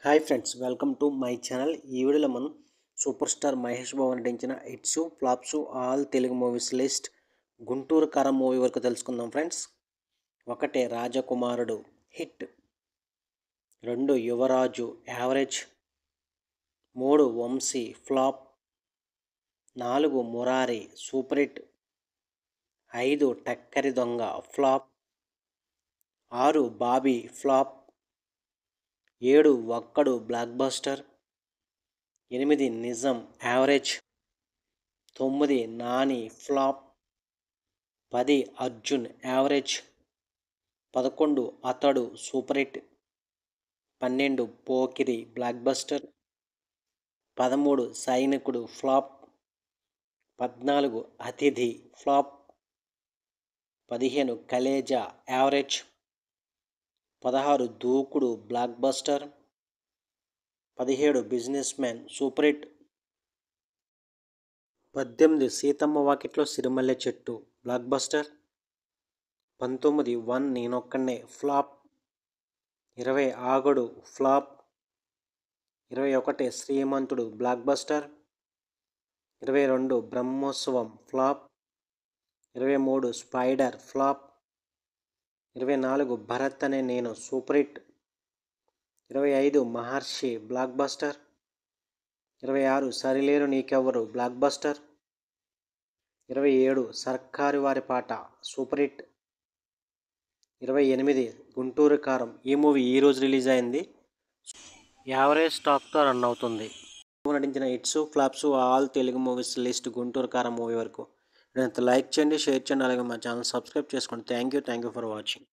Hi friends, welcome to my channel. ఈ వీడియోలో మనం సూపర్ స్టార్ మహేష్ బాబు నటించిన hits flops all Telugu movies list Guntur కారం మూవీ వరకు తెలుసుకుందాం ఫ్రెండ్స్. 1 రాజకుమారుడు hit, 2 Yuvaraju average, 3 Vamsi flop, 4 Murari super hit, 5 Takkari Donga flop, 6 Bobby flop, 7 ఒక్కడు బ్లాక్ బస్టర్, 8 నిజం average, 9 Nani flop, 10 Arjun average, 11 అతడు super hit, 12 Pokiri block buster, 13 సైనికుడు ఫ్లాప్, 14 అతిథి flop, 15 Khaleja average, 16 Dookudu blockbuster, 17 Businessman super hit, 18 Seethamma Vakitlo Sirimalle Chettu blockbuster, 19 one Nenokkadine flop, 20 Aagadu flop, 21 Srimanthudu blockbuster, 22 Brahmotsavam flop, 23 Spyder flop, 24 Bharat Ane Nenu super hit, 25 Maharshi blockbuster, 26 Sarileru Neekevvaru blockbuster, 27 Sarkaru వారి పాట super hit, 28 Guntur కారం. ఈ movie ఈరోజు release అయింది. Average టాక్తో run అవుతుంది. నటించిన hits flops all Telugu movies list Guntur కారం movie వరకు లైక్ చేయండి, షేర్ చేయండి, అలాగే మా ఛానల్ సబ్స్క్రైబ్ చేసుకోండి. Thank you for watching.